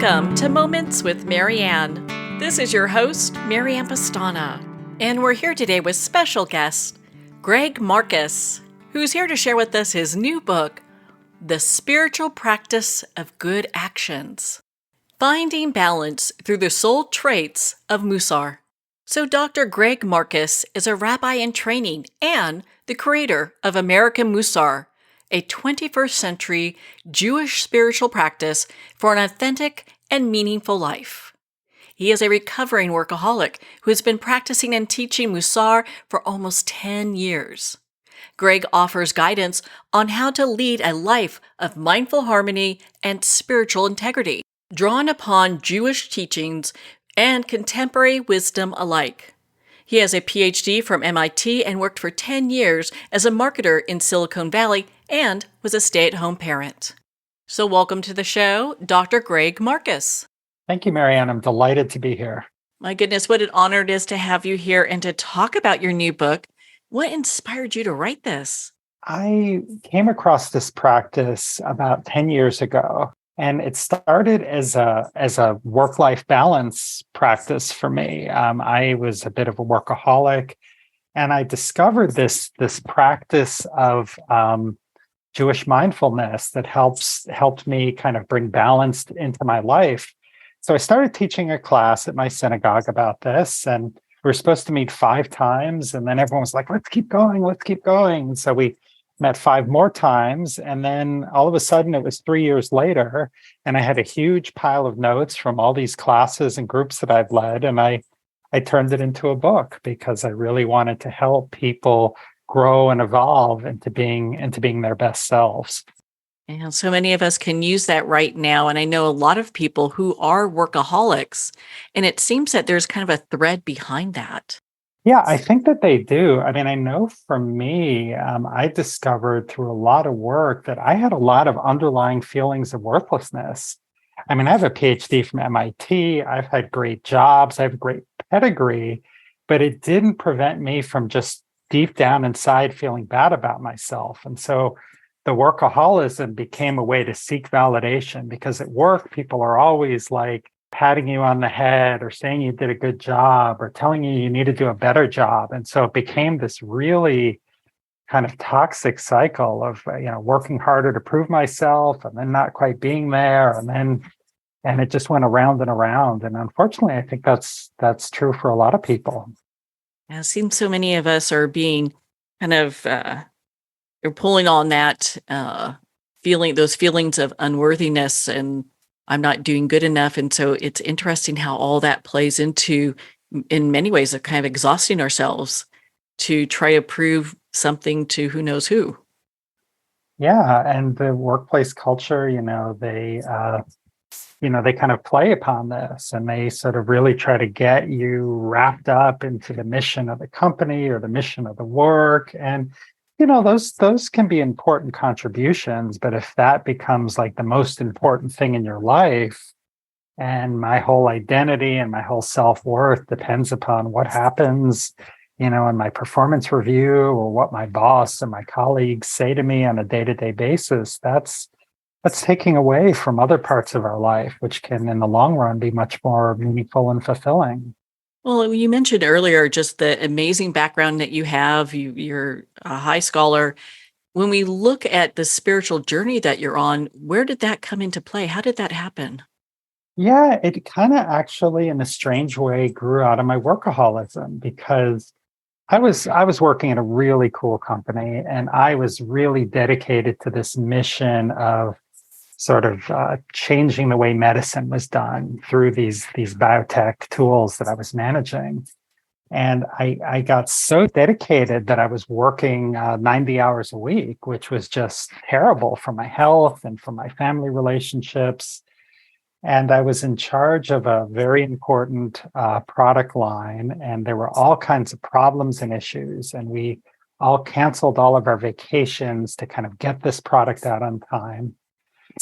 Welcome to Moments with Marianne. This is your host, Marianne Pastana, and we're here today with special guest, Greg Marcus, who's here to share with us his new book, The Spiritual Practice of Good Actions, Finding Balance Through the Soul Traits of Mussar. So Dr. Greg Marcus is a rabbi in training and the creator of American Mussar, a 21st century Jewish spiritual practice for an authentic and meaningful life. He is a recovering workaholic who has been practicing and teaching Mussar for almost 10 years. Greg offers guidance on how to lead a life of mindful harmony and spiritual integrity, drawn upon Jewish teachings and contemporary wisdom alike. He has a PhD from MIT and worked for 10 years as a marketer in Silicon Valley and was a stay-at-home parent. So welcome to the show, Dr. Greg Marcus. Thank you, Marianne. I'm delighted to be here. My goodness, what an honor it is to have you here and to talk about your new book. What inspired you to write this? I came across this practice about 10 years ago, and it started as a work-life balance practice for me. I was a bit of a workaholic, and I discovered this practice of Jewish mindfulness that helped me kind of bring balance into my life. So I started teaching a class at my synagogue about this, and we were supposed to meet 5 times, and then everyone was like, let's keep going. And so we met 5 more times, and then all of a sudden it was 3 years later, and I had a huge pile of notes from all these classes and groups that I've led, and I turned it into a book because I really wanted to help people grow and evolve into being their best selves. And so many of us can use that right now. And I know a lot of people who are workaholics, and it seems that there's kind of a thread behind that. Yeah, I think that they do. I mean, I know for me, I discovered through a lot of work that I had a lot of underlying feelings of worthlessness. I mean, I have a PhD from MIT. I've had great jobs. I have a great pedigree, but it didn't prevent me from just deep down inside feeling bad about myself. And so the workaholism became a way to seek validation, because at work, people are always like patting you on the head or saying you did a good job or telling you need to do a better job. And so it became this really kind of toxic cycle of, working harder to prove myself and then not quite being there. And it just went around and around. And unfortunately, I think that's true for a lot of people. It seems so many of us are being kind of you're pulling on that those feelings of unworthiness and I'm not doing good enough. And so it's interesting how all that plays into, in many ways, of kind of exhausting ourselves to try to prove something to who knows who. Yeah, and the workplace culture, they kind of play upon this, and they sort of really try to get you wrapped up into the mission of the company or the mission of the work. And, those can be important contributions, but if that becomes like the most important thing in your life, and my whole identity and my whole self-worth depends upon what happens, in my performance review or what my boss and my colleagues say to me on a day-to-day basis, that's taking away from other parts of our life, which can, in the long run, be much more meaningful and fulfilling. Well, you mentioned earlier just the amazing background that you have. You're a high scholar. When we look at the spiritual journey that you're on, where did that come into play? How did that happen? Yeah, it kind of actually, in a strange way, grew out of my workaholism, because I was working at a really cool company, and I was really dedicated to this mission of sort of changing the way medicine was done through these biotech tools that I was managing. And I got so dedicated that I was working 90 hours a week, which was just terrible for my health and for my family relationships. And I was in charge of a very important product line, and there were all kinds of problems and issues. And we all canceled all of our vacations to kind of get this product out on time.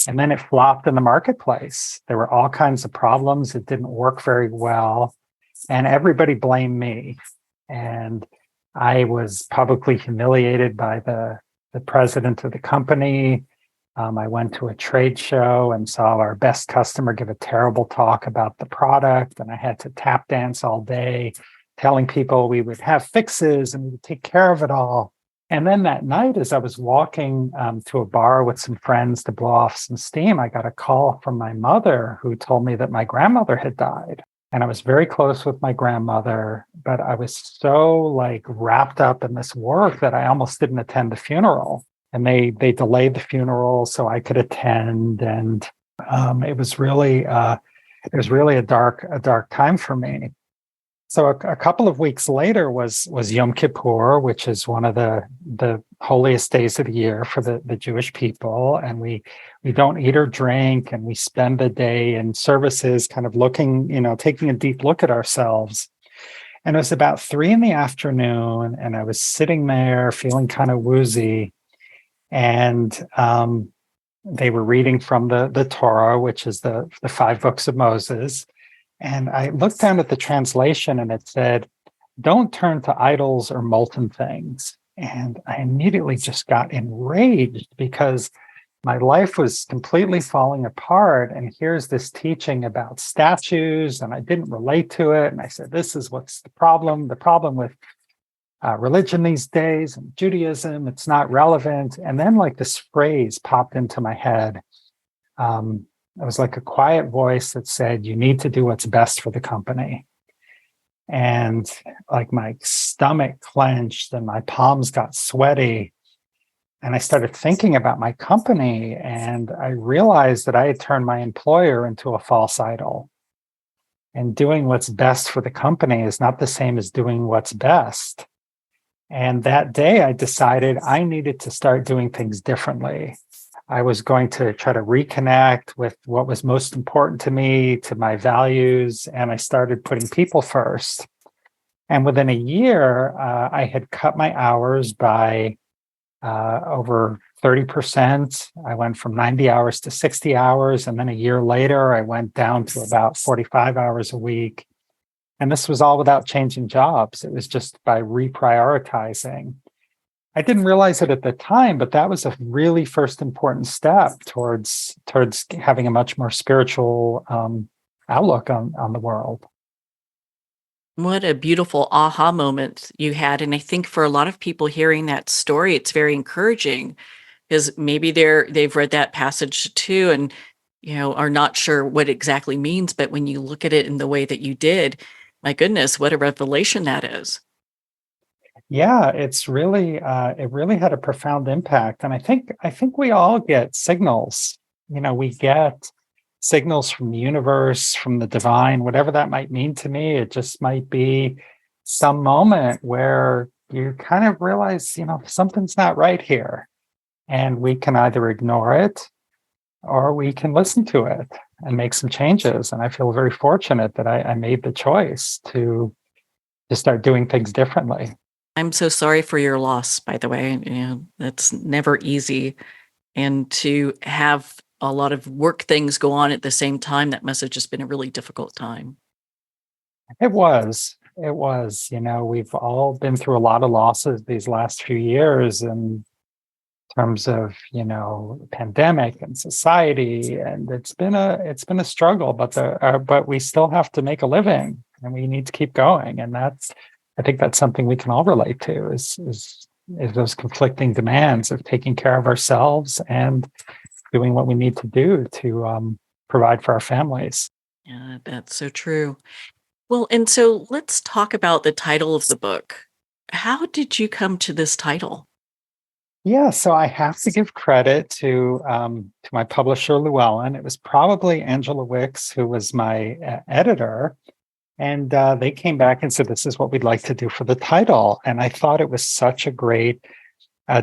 And then it flopped in the marketplace. There were all kinds of problems. It didn't work very well. And everybody blamed me. And I was publicly humiliated by the president of the company. I went to a trade show and saw our best customer give a terrible talk about the product. And I had to tap dance all day, telling people we would have fixes and we would take care of it all. And then that night, as I was walking to a bar with some friends to blow off some steam, I got a call from my mother who told me that my grandmother had died. And I was very close with my grandmother, but I was so like wrapped up in this work that I almost didn't attend the funeral. And they delayed the funeral so I could attend. And it was really a dark time for me. So a couple of weeks later was Yom Kippur, which is one of the holiest days of the year for the Jewish people. And we don't eat or drink, and we spend the day in services kind of looking, taking a deep look at ourselves. And it was about 3 p.m, and I was sitting there feeling kind of woozy. And they were reading from the Torah, which is the 5 books of Moses. And I looked down at the translation and it said, "Don't turn to idols or molten things." And I immediately just got enraged because my life was completely falling apart. And here's this teaching about statues, and I didn't relate to it. And I said, this is what's the problem. The problem with religion these days and Judaism, it's not relevant. And then like this phrase popped into my head. It was like a quiet voice that said, "You need to do what's best for the company." And like my stomach clenched and my palms got sweaty. And I started thinking about my company, and I realized that I had turned my employer into a false idol. And doing what's best for the company is not the same as doing what's best. And that day I decided I needed to start doing things differently. I was going to try to reconnect with what was most important to me, to my values, and I started putting people first. And within a year, I had cut my hours by over 30%. I went from 90 hours to 60 hours. And then a year later, I went down to about 45 hours a week. And this was all without changing jobs. It was just by reprioritizing. I didn't realize it at the time, but that was a really first important step towards having a much more spiritual outlook on the world. What a beautiful aha moment you had. And I think for a lot of people hearing that story, it's very encouraging because maybe they've read that passage too and are not sure what it exactly means. But when you look at it in the way that you did, my goodness, what a revelation that is. Yeah, it really had a profound impact. And I think we all get signals. We get signals from the universe, from the divine, whatever that might mean to me. It just might be some moment where you kind of realize, something's not right here. And we can either ignore it or we can listen to it and make some changes. And I feel very fortunate that I made the choice to start doing things differently. I'm so sorry for your loss, by the way. That's never easy. And to have a lot of work things go on at the same time, that must have just been a really difficult time. It was. We've all been through a lot of losses these last few years in terms of, pandemic and society. And it's been a struggle, but we still have to make a living and we need to keep going. And I think that's something we can all relate to is those conflicting demands of taking care of ourselves and doing what we need to do to provide for our families. Yeah, that's so true. Well, and so let's talk about the title of the book. How did you come to this title? Yeah, so I have to give credit to my publisher, Llewellyn. It was probably Angela Wicks, who was my editor. And they came back and said, this is what we'd like to do for the title. And I thought it was such a great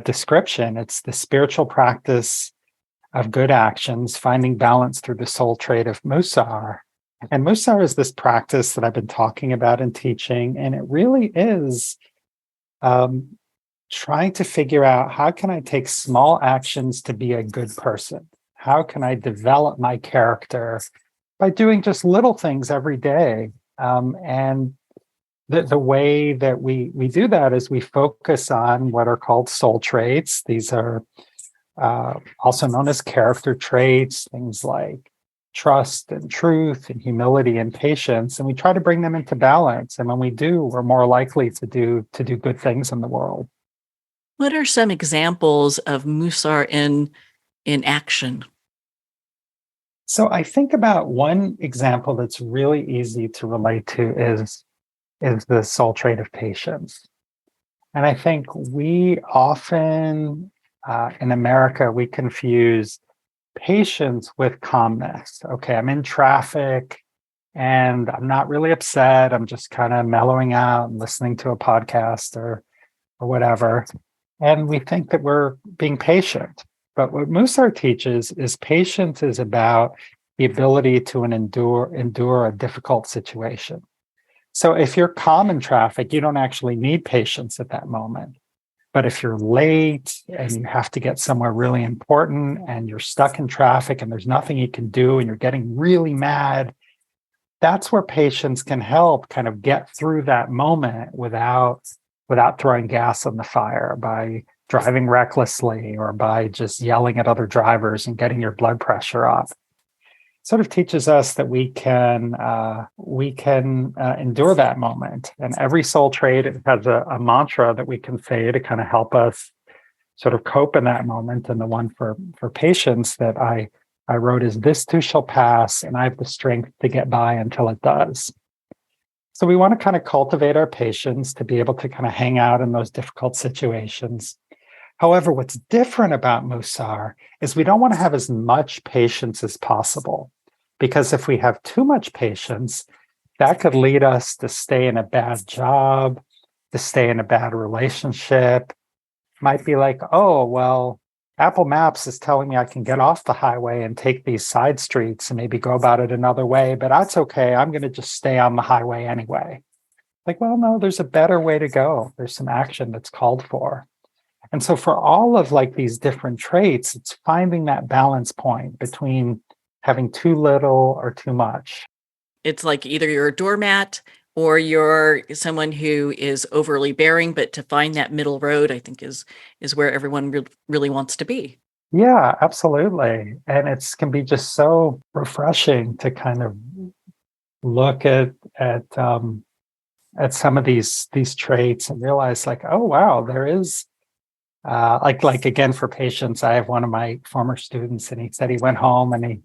description. It's the spiritual practice of good actions, finding balance through the soul trade of Mussar. And Mussar is this practice that I've been talking about and teaching. And it really is trying to figure out, how can I take small actions to be a good person? How can I develop my character by doing just little things every day? And the way that we do that is we focus on what are called soul traits. These are also known as character traits, things like trust and truth and humility and patience, and we try to bring them into balance. And when we do, we're more likely to do good things in the world. What are some examples of Mussar in action? So I think about one example that's really easy to relate to is the soul trait of patience. And I think we often in America we confuse patience with calmness. Okay, I'm in traffic and I'm not really upset. I'm just kind of mellowing out and listening to a podcast or whatever. And we think that we're being patient. But what Mussar teaches is patience is about the ability to endure a difficult situation. So if you're calm in traffic, you don't actually need patience at that moment. But if you're late and you have to get somewhere really important and you're stuck in traffic and there's nothing you can do and you're getting really mad, that's where patience can help kind of get through that moment without throwing gas on the fire by driving recklessly or by just yelling at other drivers and getting your blood pressure up. Sort of teaches us that we can endure that moment. And every soul trait has a mantra that we can say to kind of help us sort of cope in that moment. And the one for patience that I wrote is, "This too shall pass, and I have the strength to get by until it does." So we want to kind of cultivate our patience to be able to kind of hang out in those difficult situations. However, what's different about Mussar is we don't want to have as much patience as possible, because if we have too much patience, that could lead us to stay in a bad job, to stay in a bad relationship. Might be like, oh, well, Apple Maps is telling me I can get off the highway and take these side streets and maybe go about it another way, but that's okay. I'm going to just stay on the highway anyway. Like, well, no, there's a better way to go. There's some action that's called for. And so for all of like these different traits, it's finding that balance point between having too little or too much. It's like either you're a doormat or you're someone who is overly bearing, but to find that middle road, I think is where everyone really wants to be. Yeah, absolutely. And it's can be just so refreshing to kind of look at some of these traits and realize like, oh wow, there is like again for patience, I have one of my former students and he said he went home and he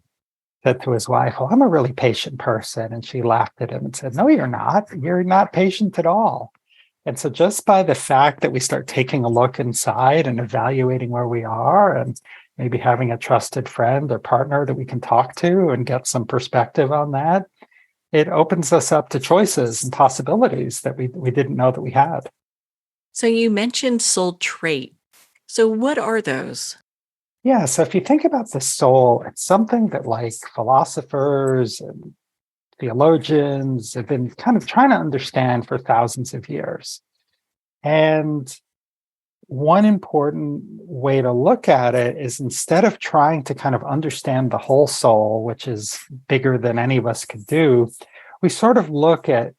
said to his wife, "Well, I'm a really patient person." And she laughed at him and said, "No, you're not. You're not patient at all." And so just by the fact that we start taking a look inside and evaluating where we are and maybe having a trusted friend or partner that we can talk to and get some perspective on that, it opens us up to choices and possibilities that we didn't know that we had. So you mentioned soul trait. So what are those? Yeah, so if you think about the soul, it's something that like philosophers and theologians have been kind of trying to understand for thousands of years. And one important way to look at it is instead of trying to kind of understand the whole soul, which is bigger than any of us could do, we sort of look at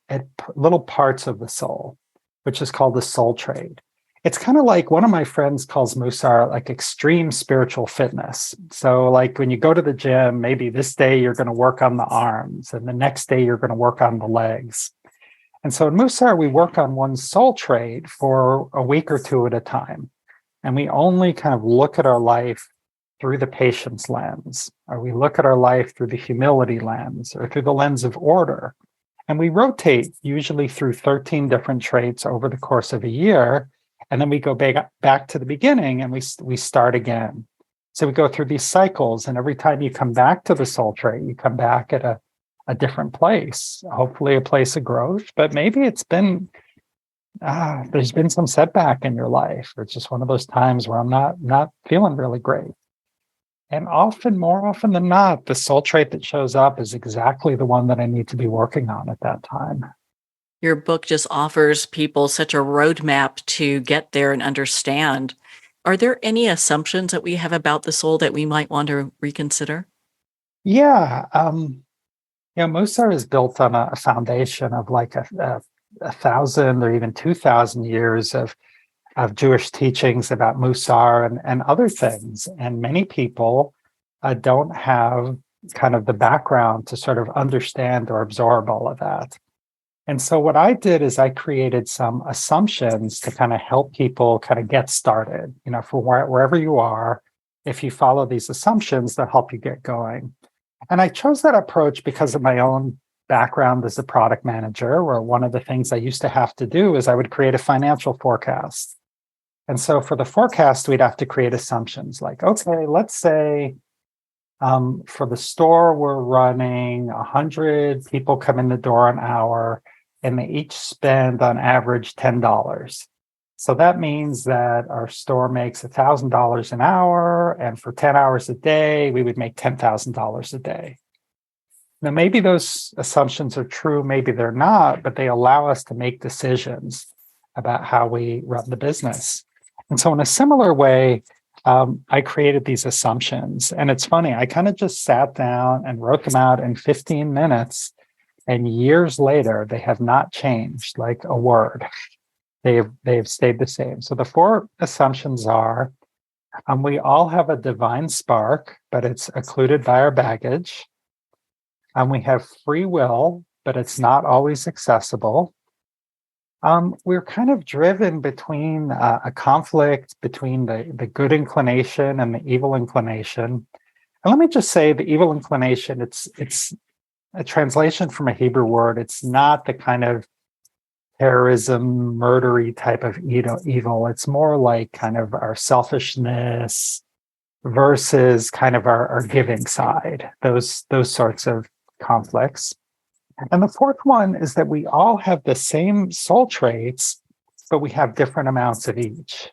little parts of the soul, which is called the soul trait. It's kind of like one of my friends calls Mussar like extreme spiritual fitness. So like when you go to the gym, maybe this day you're going to work on the arms and the next day you're going to work on the legs. And so in Mussar, we work on one soul trait for a week or two at a time. And we only kind of look at our life through the patience lens, or we look at our life through the humility lens, or through the lens of order. And we rotate usually through 13 different traits over the course of a year. And then we go back to the beginning and we start again. So we go through these cycles. And every time you come back to the soul trait, you come back at a different place, hopefully a place of growth, but maybe it's been, there's been some setback in your life. Or it's just one of those times where I'm not feeling really great. And more often than not, the soul trait that shows up is exactly the one that I need to be working on at that time. Your book just offers people such a roadmap to get there and understand. Are there any assumptions that we have about the soul that we might want to reconsider? Yeah. Mussar is built on a foundation of like a 1,000 or even 2,000 years of Jewish teachings about Mussar and other things. And many people don't have kind of the background to sort of understand or absorb all of that. And so what I did is I created some assumptions to kind of help people kind of get started, for wherever you are. If you follow these assumptions, they'll help you get going. And I chose that approach because of my own background as a product manager, where one of the things I used to have to do is I would create a financial forecast. And so for the forecast, we'd have to create assumptions like, okay, let's say for the store, we're running 100 people come in the door an hour, and they each spend on average $10. So that means that our store makes $1,000 an hour, and for 10 hours a day, we would make $10,000 a day. Now, maybe those assumptions are true, maybe they're not, but they allow us to make decisions about how we run the business. And so in a similar way, I created these assumptions. And it's funny, I kind of just sat down and wrote them out in 15 minutes. And years later, they have not changed like a word. They've stayed the same. So the 4 assumptions are, we all have a divine spark, but it's occluded by our baggage. We have free will, but it's not always accessible. We're kind of driven between a conflict between the good inclination and the evil inclination. And let me just say, the evil inclination, it's a translation from a Hebrew word. It's not the kind of terrorism, murdery type of evil. It's more like kind of our selfishness versus kind of our giving side, those sorts of conflicts. And the 4th one is that we all have the same soul traits, but we have different amounts of each.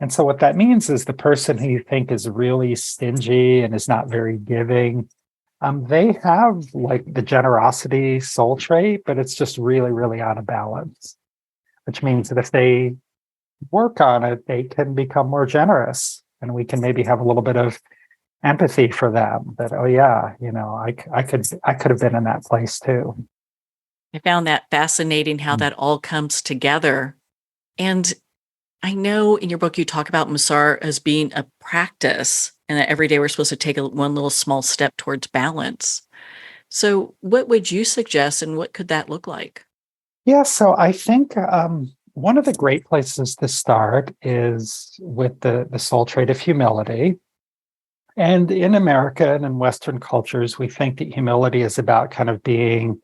And so what that means is the person who you think is really stingy and is not very giving, they have like the generosity soul trait, but it's just really, really out of balance, which means that if they work on it, they can become more generous, and we can maybe have a little bit of empathy for them that, oh yeah, I could have been in that place too. I found that fascinating how that all comes together. And I know in your book you talk about Mussar as being a practice, and that every day we're supposed to take one little small step towards balance. So what would you suggest, and what could that look like? Yeah, so I think one of the great places to start is with the soul trait of humility. And in America and in Western cultures, we think that humility is about kind of being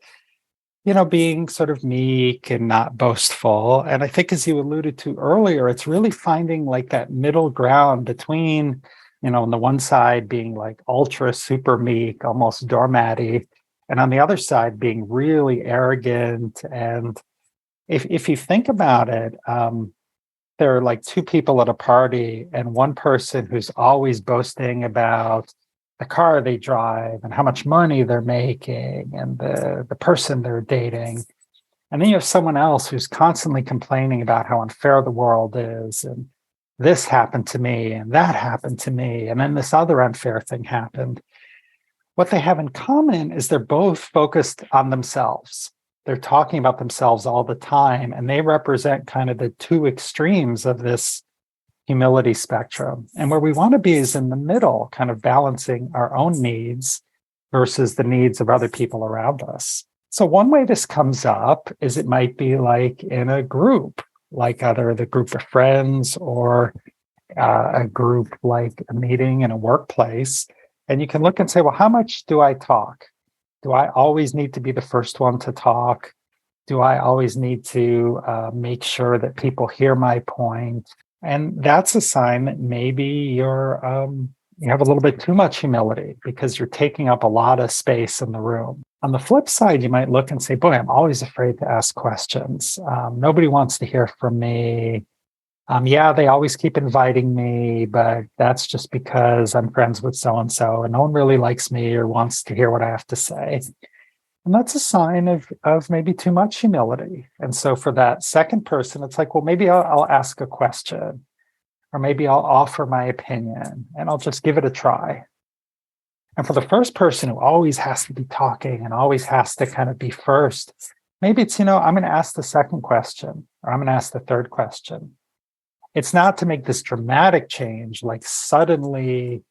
sort of meek and not boastful. And I think, as you alluded to earlier, it's really finding like that middle ground between, on the one side being like ultra super meek, almost doormatty, and on the other side being really arrogant. And if you think about it, there are like 2 people at a party, and one person who's always boasting about the car they drive and how much money they're making and the person they're dating. And then you have someone else who's constantly complaining about how unfair the world is, and this happened to me and that happened to me, and then this other unfair thing happened. What they have in common is they're both focused on themselves. They're talking about themselves all the time, and they represent kind of the 2 extremes of this humility spectrum. And where we want to be is in the middle, kind of balancing our own needs versus the needs of other people around us. So one way this comes up is it might be like in a group, like either the group of friends or a group like a meeting in a workplace. And you can look and say, well, how much do I talk? Do I always need to be the first one to talk? Do I always need to make sure that people hear my point? And that's a sign that maybe you have a little bit too much humility because you're taking up a lot of space in the room. On the flip side, you might look and say, boy, I'm always afraid to ask questions. Nobody wants to hear from me. Yeah, they always keep inviting me, but that's just because I'm friends with so-and-so and no one really likes me or wants to hear what I have to say. And that's a sign of maybe too much humility. And so for that second person, it's like, well, maybe I'll ask a question, or maybe I'll offer my opinion and I'll just give it a try. And for the first person who always has to be talking and always has to kind of be first, maybe it's, I'm going to ask the second question, or I'm going to ask the third question. it's not to make this dramatic change, like suddenly,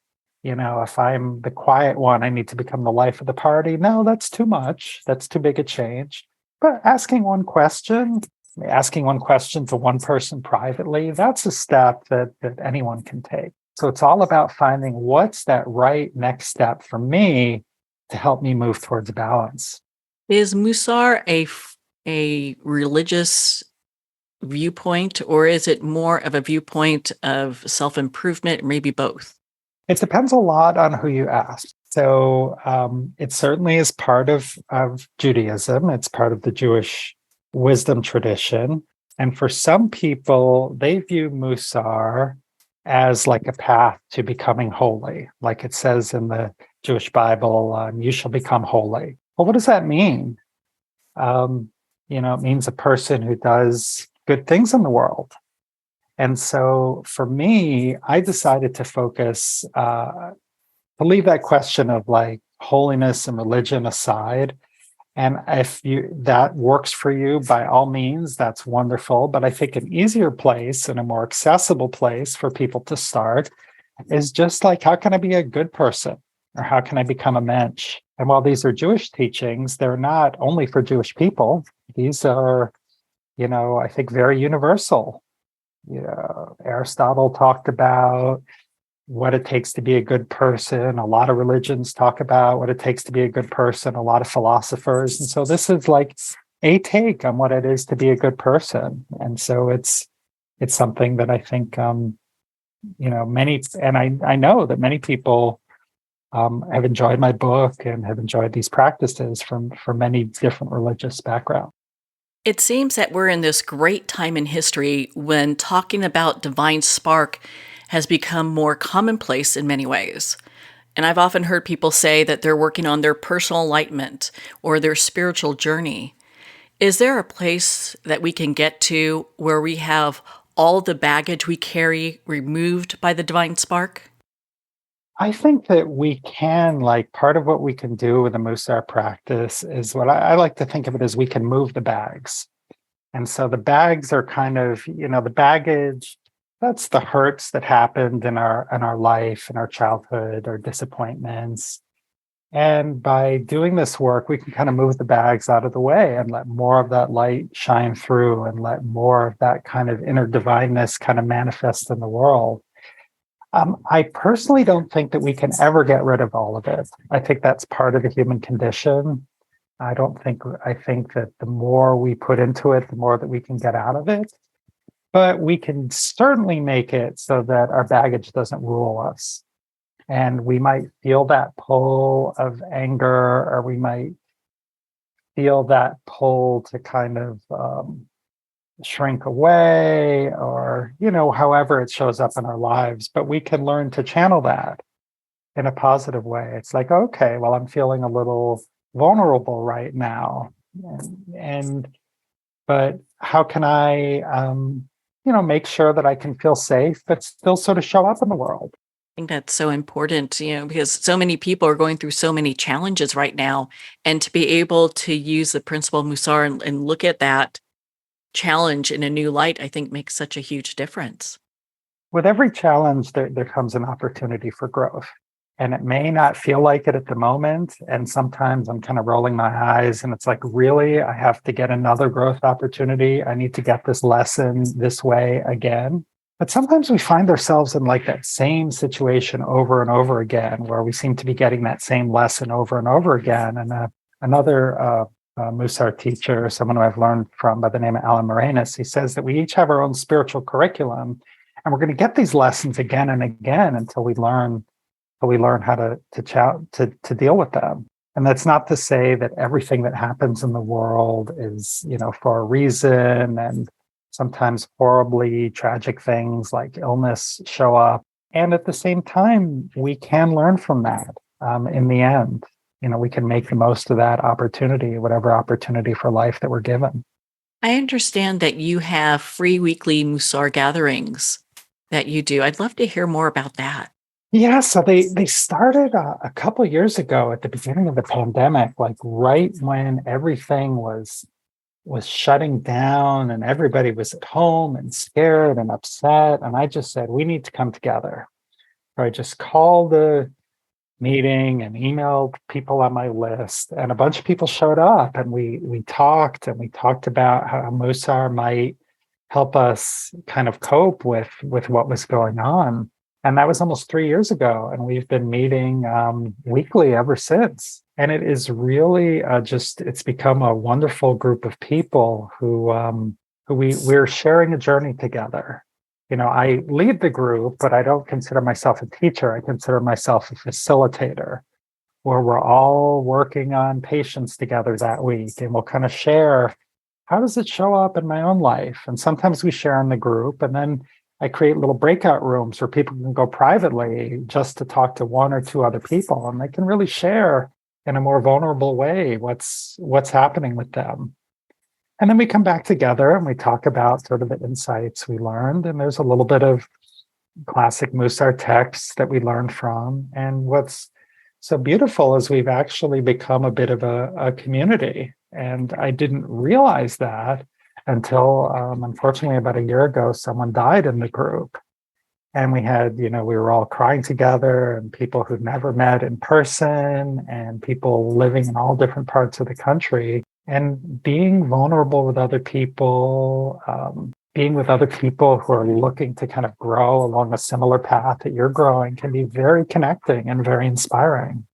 if I'm the quiet one, I need to become the life of the party. No, that's too much. That's too big a change. But asking one question to one person privately, that's a step that anyone can take. So it's all about finding what's that right next step for me to help me move towards balance. Is Mussar a religious viewpoint, or is it more of a viewpoint of self-improvement, maybe both? It depends a lot on who you ask. So it certainly is part of Judaism. It's part of the Jewish wisdom tradition. And for some people, they view Mussar as like a path to becoming holy. Like it says in the Jewish Bible, you shall become holy. Well, what does that mean? It means a person who does good things in the world. And so for me, I decided to focus, to leave that question of like holiness and religion aside. And if that works for you, by all means, that's wonderful. But I think an easier place and a more accessible place for people to start is just like, how can I be a good person? Or how can I become a mensch? And while these are Jewish teachings, they're not only for Jewish people. These are, I think very universal. Aristotle talked about what it takes to be a good person. A lot of religions talk about what it takes to be a good person, a lot of philosophers. And so this is like a take on what it is to be a good person. And so it's something that I think, many, and I know that many people have enjoyed my book and have enjoyed these practices from many different religious backgrounds. It seems that we're in this great time in history when talking about divine spark has become more commonplace in many ways. And I've often heard people say that they're working on their personal enlightenment or their spiritual journey. Is there a place that we can get to where we have all the baggage we carry removed by the divine spark? I think that we can, like, part of what we can do with the Mussar practice is what I like to think of it as we can move the bags. And so the bags are kind of, the baggage, that's the hurts that happened in our life, in our childhood, our disappointments. And by doing this work, we can kind of move the bags out of the way and let more of that light shine through and let more of that kind of inner divineness kind of manifest in the world. I personally don't think that we can ever get rid of all of it. I think that's part of the human condition. I think that the more we put into it, the more that we can get out of it. But we can certainly make it so that our baggage doesn't rule us. And we might feel that pull of anger, or we might feel that pull to kind of shrink away, or, however it shows up in our lives. But we can learn to channel that in a positive way. It's like, okay, well, I'm feeling a little vulnerable right now. But how can I, make sure that I can feel safe, but still sort of show up in the world? I think that's so important, because so many people are going through so many challenges right now. And to be able to use the principle of Mussar and look at that challenge in a new light, I think makes such a huge difference. With every challenge, there comes an opportunity for growth. And it may not feel like it at the moment. And sometimes I'm kind of rolling my eyes and it's like, really, I have to get another growth opportunity. I need to get this lesson this way again. But sometimes we find ourselves in like that same situation over and over again, where we seem to be getting that same lesson over and over again. And another Mussar teacher, someone who I've learned from by the name of Alan Moranis, he says that we each have our own spiritual curriculum, and we're going to get these lessons again and again until we learn how to deal with them. And that's not to say that everything that happens in the world is, for a reason. And sometimes horribly tragic things like illness show up. And at the same time, we can learn from that in the end. We can make the most of that opportunity, whatever opportunity for life that we're given. I understand that you have free weekly Mussar gatherings that you do. I'd love to hear more about that. Yeah, so they started a couple of years ago at the beginning of the pandemic, like right when everything was was shutting down and everybody was at home and scared and upset. And I just said, we need to come together. So I just called the meeting and emailed people on my list, and a bunch of people showed up, and we talked about how Mussar might help us kind of cope with what was going on. And that was almost 3 years ago, and we've been meeting weekly ever since. And it is really it's become a wonderful group of people who we're sharing a journey together. I lead the group, but I don't consider myself a teacher. I consider myself a facilitator, where we're all working on patients together that week. And we'll kind of share, how does it show up in my own life? And sometimes we share in the group, and then I create little breakout rooms where people can go privately just to talk to one or two other people, and they can really share in a more vulnerable way what's happening with them. And then we come back together and we talk about sort of the insights we learned. And there's a little bit of classic Mussar texts that we learned from. And what's so beautiful is we've actually become a bit of a community. And I didn't realize that until, unfortunately, about a year ago, someone died in the group. And we had, we were all crying together, and people who'd never met in person, and people living in all different parts of the country. And being vulnerable with other people, being with other people who are looking to kind of grow along a similar path that you're growing, can be very connecting and very inspiring.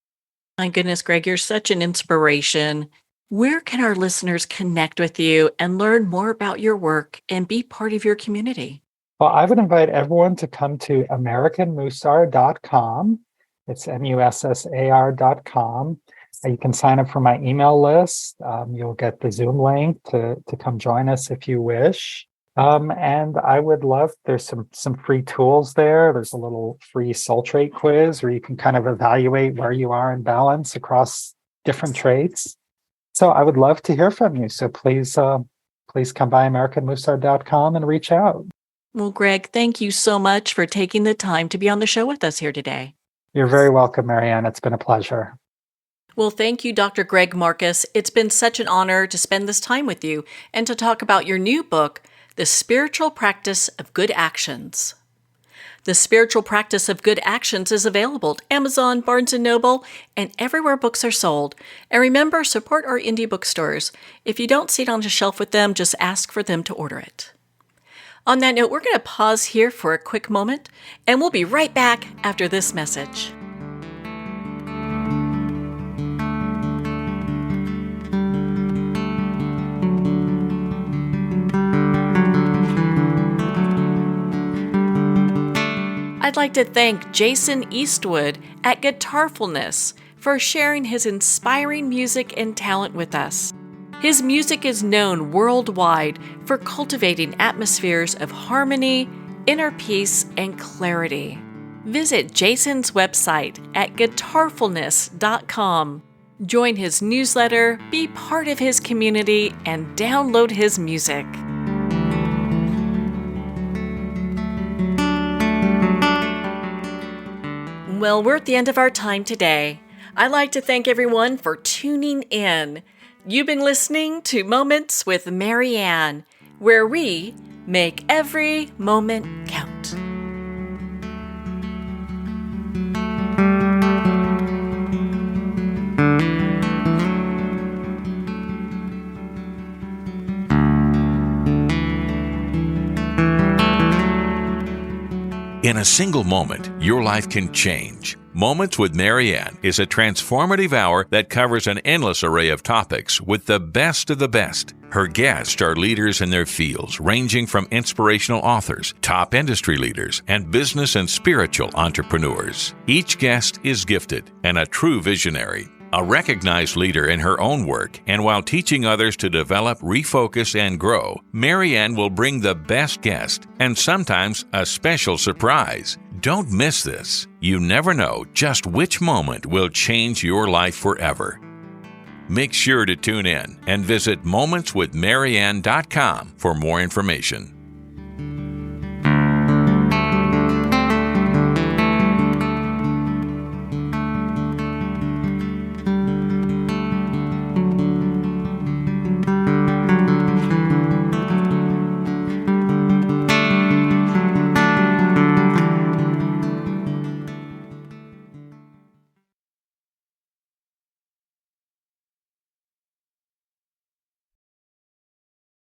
My goodness, Greg, you're such an inspiration. Where can our listeners connect with you and learn more about your work and be part of your community? Well, I would invite everyone to come to AmericanMussar.com. It's MUSSAR.com. You can sign up for my email list. You'll get the Zoom link to come join us if you wish. And I would love, there's some free tools there. There's a little free soul trait quiz where you can kind of evaluate where you are in balance across different traits. So I would love to hear from you. So please come by AmericanMussar.com and reach out. Well, Greg, thank you so much for taking the time to be on the show with us here today. You're very welcome, Marianne. It's been a pleasure. Well, thank you, Dr. Greg Marcus. It's been such an honor to spend this time with you and to talk about your new book, The Spiritual Practice of Good Actions. The Spiritual Practice of Good Actions is available at Amazon, Barnes & Noble, and everywhere books are sold. And remember, support our indie bookstores. If you don't see it on a shelf with them, just ask for them to order it. On that note, we're going to pause here for a quick moment, and we'll be right back after this message. I'd like to thank Jason Eastwood at Guitarfulness for sharing his inspiring music and talent with us. His music is known worldwide for cultivating atmospheres of harmony, inner peace, and clarity. Visit Jason's website at guitarfulness.com. Join his newsletter, be part of his community, and download his music. Well, we're at the end of our time today. I'd like to thank everyone for tuning in. You've been listening to Moments with Marianne, where we make every moment count. In a single moment, your life can change. Moments with Marianne is a transformative hour that covers an endless array of topics with the best of the best. Her guests are leaders in their fields, ranging from inspirational authors, top industry leaders, and business and spiritual entrepreneurs. Each guest is gifted and a true visionary, a recognized leader in her own work, and while teaching others to develop, refocus, and grow, Marianne will bring the best guest and sometimes a special surprise. Don't miss this. You never know just which moment will change your life forever. Make sure to tune in and visit momentswithmarianne.com for more information.